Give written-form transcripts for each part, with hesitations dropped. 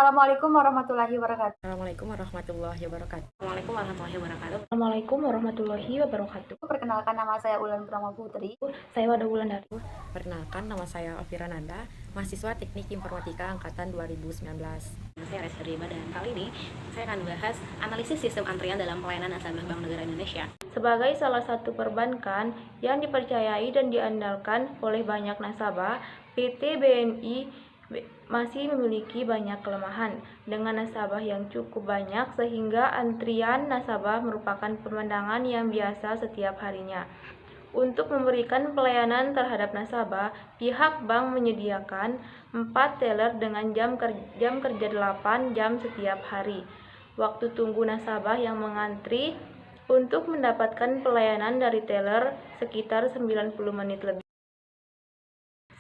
Assalamualaikum warahmatullahi wabarakatuh. Assalamualaikum warahmatullahi wabarakatuh. Assalamualaikum warahmatullahi wabarakatuh. Assalamualaikum warahmatullahi wabarakatuh. Perkenalkan, nama saya Ulan Purnama Putri. Saya Wada Wulandari. Perkenalkan, nama saya Elvira Nanda, mahasiswa Teknik Informatika angkatan 2019. Saya Reski Rima dan kali ini saya akan bahas analisis sistem antrian dalam pelayanan nasabah Bank Negara Indonesia. Sebagai salah satu perbankan yang dipercayai dan diandalkan oleh banyak nasabah, PT BNI masih memiliki banyak kelemahan. Dengan nasabah yang cukup banyak sehingga antrian nasabah merupakan pemandangan yang biasa setiap harinya. Untuk memberikan pelayanan terhadap nasabah, pihak bank menyediakan 4 teller dengan jam kerja 8 jam setiap hari. Waktu tunggu nasabah yang mengantri untuk mendapatkan pelayanan dari teller sekitar 90 menit lebih.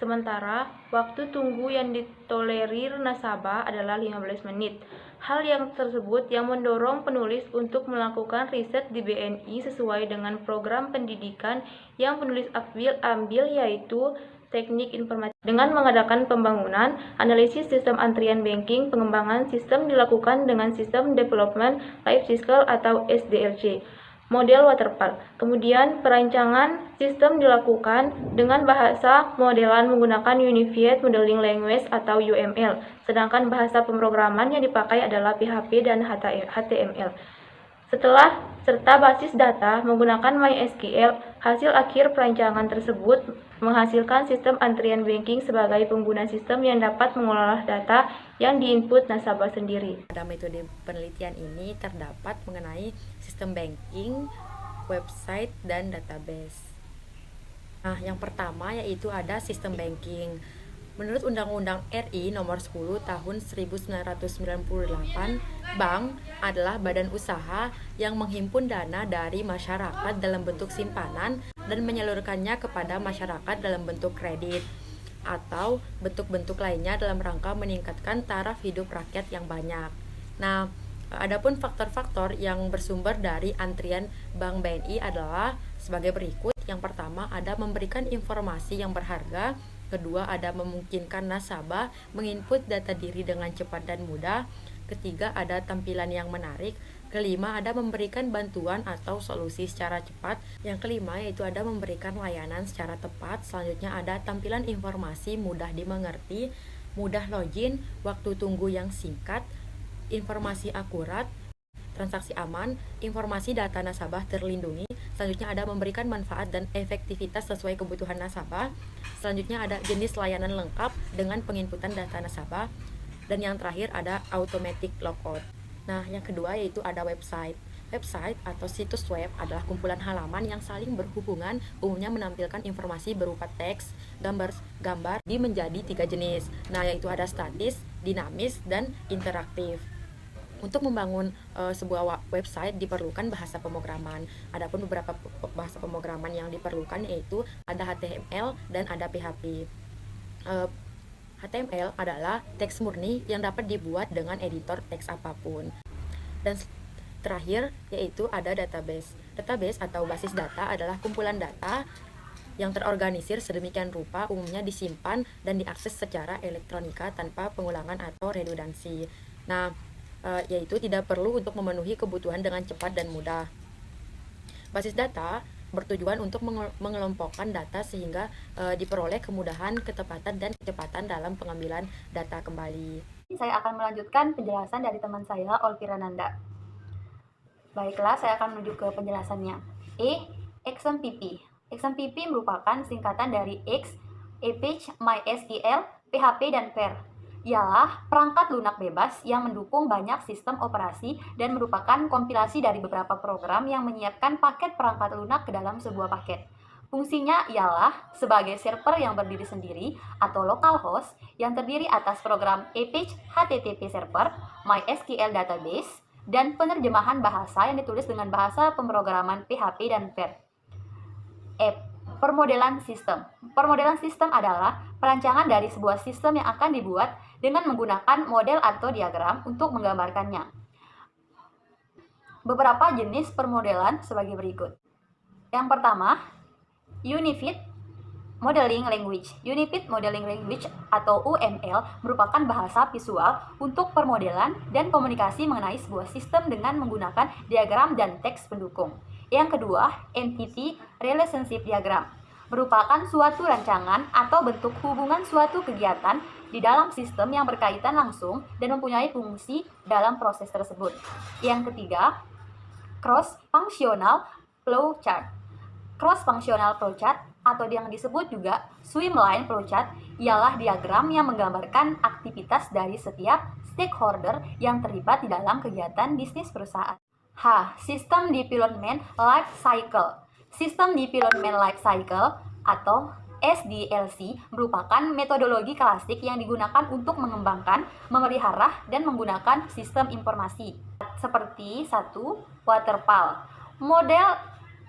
Sementara, waktu tunggu yang ditolerir nasabah adalah 15 menit. Hal yang tersebut yang mendorong penulis untuk melakukan riset di BNI sesuai dengan program pendidikan yang penulis ambil yaitu teknik informatika. Dengan mengadakan pembangunan, analisis sistem antrian banking, pengembangan sistem dilakukan dengan sistem development life cycle atau SDLC. Model waterfall. Kemudian perancangan sistem dilakukan dengan bahasa modelan menggunakan Unified Modeling Language atau UML, sedangkan bahasa pemrograman yang dipakai adalah PHP dan HTML. Serta basis data menggunakan MySQL, hasil akhir perancangan tersebut menghasilkan sistem antrian banking sebagai pengguna sistem yang dapat mengolah data yang diinput nasabah sendiri. Pada metode penelitian ini terdapat mengenai sistem banking, website, dan database. Nah, yang pertama yaitu ada sistem banking. Menurut Undang-Undang RI Nomor 10 Tahun 1998, bank adalah badan usaha yang menghimpun dana dari masyarakat dalam bentuk simpanan dan menyalurkannya kepada masyarakat dalam bentuk kredit atau bentuk-bentuk lainnya dalam rangka meningkatkan taraf hidup rakyat yang banyak. Nah, adapun faktor-faktor yang bersumber dari antrian Bank BNI adalah sebagai berikut. Yang pertama, ada memberikan informasi yang berharga. Kedua, ada memungkinkan nasabah menginput data diri dengan cepat dan mudah. Ketiga, ada tampilan yang menarik. Kelima, ada memberikan bantuan atau solusi secara cepat. Yang kelima, yaitu ada memberikan layanan secara tepat. Selanjutnya, ada tampilan informasi mudah dimengerti, mudah login, waktu tunggu yang singkat, informasi akurat, transaksi aman, informasi data nasabah terlindungi. Selanjutnya ada memberikan manfaat dan efektivitas sesuai kebutuhan nasabah. Selanjutnya ada jenis layanan lengkap dengan penginputan data nasabah. Dan yang terakhir ada automatic logout. Nah, yang kedua yaitu ada website. Website atau situs web adalah kumpulan halaman yang saling berhubungan, umumnya menampilkan informasi berupa teks, gambar menjadi 3 jenis. Nah, yaitu ada statis, dinamis, dan interaktif. Untuk membangun sebuah website diperlukan bahasa pemrograman. Adapun beberapa bahasa pemrograman yang diperlukan yaitu ada HTML dan ada PHP. HTML adalah teks murni yang dapat dibuat dengan editor teks apapun. Dan terakhir yaitu ada database. Database atau basis data adalah kumpulan data yang terorganisir sedemikian rupa, umumnya disimpan dan diakses secara elektronika tanpa pengulangan atau redundansi. Nah, yaitu tidak perlu untuk memenuhi kebutuhan dengan cepat dan mudah. Basis data bertujuan untuk mengelompokkan data sehingga diperoleh kemudahan, ketepatan, dan kecepatan dalam pengambilan data kembali. Saya akan melanjutkan penjelasan dari teman saya, Olvira Nanda. Baiklah, saya akan menuju ke penjelasannya. XMPP. XMPP merupakan singkatan dari X, Apache, MySQL, PHP, dan Perl. Ialah perangkat lunak bebas yang mendukung banyak sistem operasi dan merupakan kompilasi dari beberapa program yang menyiapkan paket perangkat lunak ke dalam sebuah paket. Fungsinya ialah sebagai server yang berdiri sendiri atau localhost yang terdiri atas program Apache HTTP Server, MySQL Database, dan penerjemahan bahasa yang ditulis dengan bahasa pemrograman PHP dan Perl. Permodelan sistem. Permodelan sistem adalah perancangan dari sebuah sistem yang akan dibuat dengan menggunakan model atau diagram untuk menggambarkannya. Beberapa jenis permodelan sebagai berikut. Yang pertama, Unified Modeling Language. Unified Modeling Language atau UML merupakan bahasa visual untuk permodelan dan komunikasi mengenai sebuah sistem dengan menggunakan diagram dan teks pendukung. Yang kedua, Entity Relationship Diagram merupakan suatu rancangan atau bentuk hubungan suatu kegiatan di dalam sistem yang berkaitan langsung dan mempunyai fungsi dalam proses tersebut. Yang ketiga, Cross-Functional Flowchart. Cross-Functional Flowchart atau yang disebut juga Swimline Flowchart ialah diagram yang menggambarkan aktivitas dari setiap stakeholder yang terlibat di dalam kegiatan bisnis perusahaan. H. System Development Life Cycle. Sistem Development Life Cycle atau SDLC merupakan metodologi klasik yang digunakan untuk mengembangkan, memelihara, dan menggunakan sistem informasi. Seperti 1. Waterfall. Model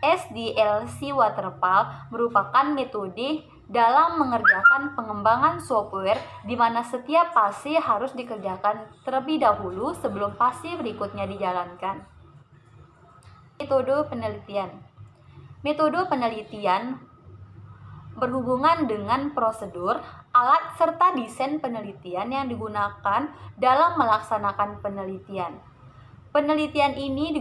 SDLC Waterfall merupakan metode dalam mengerjakan pengembangan software di mana setiap fase harus dikerjakan terlebih dahulu sebelum fase berikutnya dijalankan. Metode penelitian. Metode penelitian berhubungan dengan prosedur, alat, serta desain penelitian yang digunakan dalam melaksanakan penelitian. Penelitian ini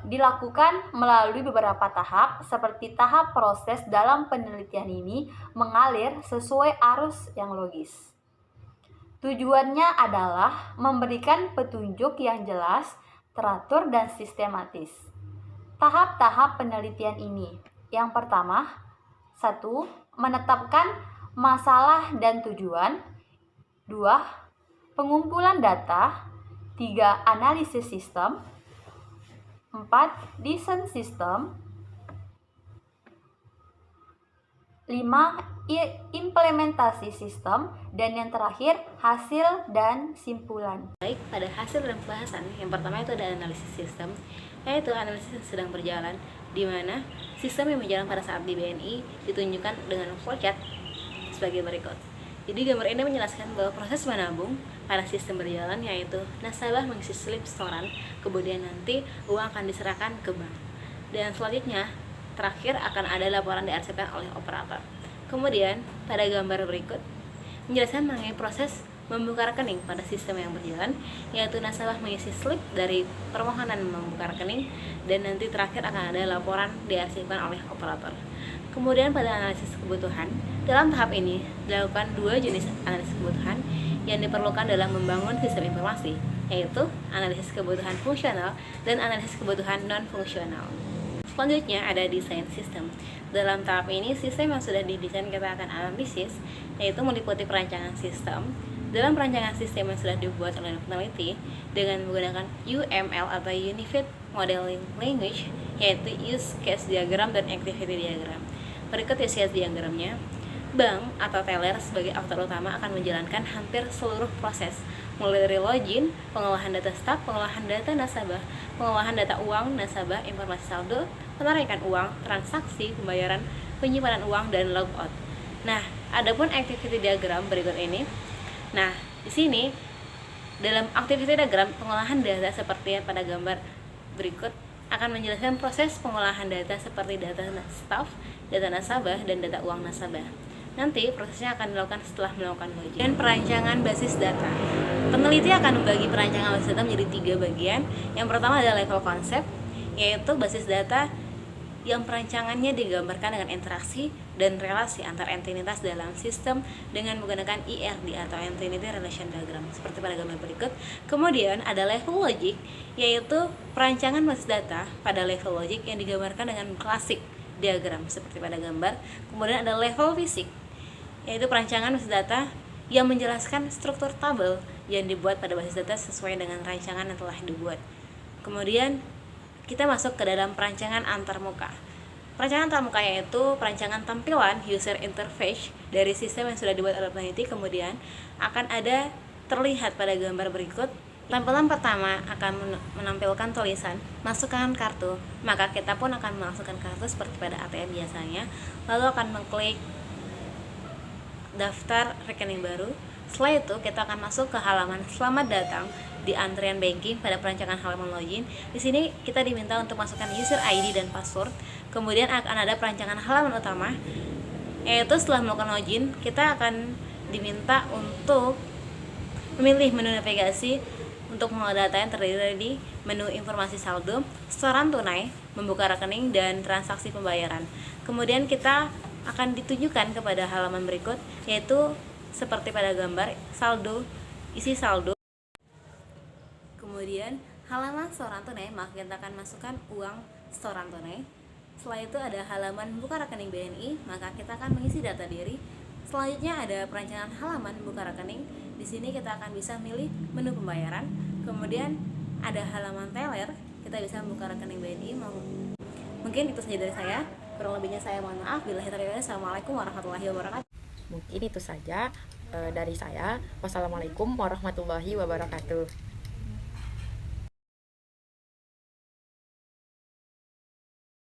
dilakukan melalui beberapa tahap, seperti tahap proses dalam penelitian ini mengalir sesuai arus yang logis. Tujuannya adalah memberikan petunjuk yang jelas, teratur, dan sistematis. Tahap-tahap penelitian ini. Yang pertama, 1. Menetapkan masalah dan tujuan. 2. Pengumpulan data. 3. Analisis sistem. 4. Desain sistem. 5. Implementasi sistem. Dan yang terakhir, hasil dan simpulan. Baik, pada hasil dan pembahasan, yang pertama itu ada analisis sistem, yaitu analisis yang sedang berjalan, di mana sistem yang berjalan pada saat di BNI ditunjukkan dengan flowchart sebagai berikut. Jadi gambar ini menjelaskan bahwa proses menabung pada sistem berjalan, yaitu nasabah mengisi slip setoran, kemudian nanti uang akan diserahkan ke bank. Dan selanjutnya, terakhir akan ada laporan diarsipkan oleh operator. Kemudian, pada gambar berikut, menjelaskan mengenai proses membuka rekening pada sistem yang berjalan, yaitu nasabah mengisi slip dari permohonan membuka rekening, dan nanti terakhir akan ada laporan diarsipkan oleh operator. Kemudian pada analisis kebutuhan, dalam tahap ini dilakukan dua jenis analisis kebutuhan yang diperlukan dalam membangun sistem informasi, yaitu analisis kebutuhan fungsional dan analisis kebutuhan non-fungsional. Selanjutnya ada desain sistem. Dalam tahap ini, sistem yang sudah didesain kita akan analisis, yaitu meliputi perancangan sistem. Dalam perancangan sistem yang sudah dibuat oleh peneliti dengan menggunakan UML atau Unified Modeling Language, yaitu Use Case Diagram dan Activity Diagram. Berikut use case diagramnya. Bank atau teller sebagai aktor utama akan menjalankan hampir seluruh proses, mulai dari login, pengolahan data staf, pengolahan data nasabah, pengolahan data uang nasabah, informasi saldo, penarikan uang, transaksi, pembayaran, penyimpanan uang, dan logout. Nah, adapun activity diagram berikut ini. Nah, di sini dalam activity diagram pengolahan data seperti yang pada gambar berikut akan menjelaskan proses pengolahan data seperti data staf, data nasabah, dan data uang nasabah. Nanti prosesnya akan dilakukan setelah melakukan login. Dan perancangan basis data. Peneliti akan membagi perancangan basis data menjadi 3 bagian. Yang pertama adalah level konsep, yaitu basis data yang perancangannya digambarkan dengan interaksi dan relasi antar entitas dalam sistem dengan menggunakan IRD atau Entity Relation Diagram seperti pada gambar berikut. Kemudian ada level logic, yaitu perancangan basis data pada level logic yang digambarkan dengan klasik diagram seperti pada gambar. Kemudian ada level fisik, yaitu perancangan basis data yang menjelaskan struktur tabel yang dibuat pada basis data sesuai dengan rancangan yang telah dibuat. Kemudian kita masuk ke dalam perancangan antarmuka. Perancangan antarmuka yaitu perancangan tampilan user interface dari sistem yang sudah dibuat oleh peneliti. Kemudian akan ada terlihat pada gambar berikut. Tampilan pertama akan menampilkan tulisan masukkan kartu, maka kita pun akan memasukkan kartu seperti pada ATM biasanya, lalu akan mengklik daftar rekening baru. Setelah itu kita akan masuk ke halaman selamat datang di antrian banking pada perancangan halaman login. Di sini kita diminta untuk masukkan user ID dan password. Kemudian akan ada perancangan halaman utama yaitu setelah melakukan login, kita akan diminta untuk memilih menu navigasi untuk mengolah data yang terdiri dari menu informasi saldo, setoran tunai, membuka rekening, dan transaksi pembayaran. Kemudian kita akan ditunjukkan kepada halaman berikut, yaitu seperti pada gambar saldo, isi saldo. Kemudian halaman setoran tunai, maka kita akan masukkan uang setoran tunai. Setelah itu ada halaman buka rekening BNI, maka kita akan mengisi data diri. Selanjutnya ada perancangan halaman buka rekening. Di sini kita akan bisa milih menu pembayaran. Kemudian ada halaman teller, kita bisa membuka rekening BNI. Mungkin itu saja dari saya. Kurang lebihnya saya mohon maaf. Billahi taufiq. Assalamualaikum warahmatullahi wabarakatuh. Mungkin itu saja dari saya. Wassalamualaikum warahmatullahi wabarakatuh.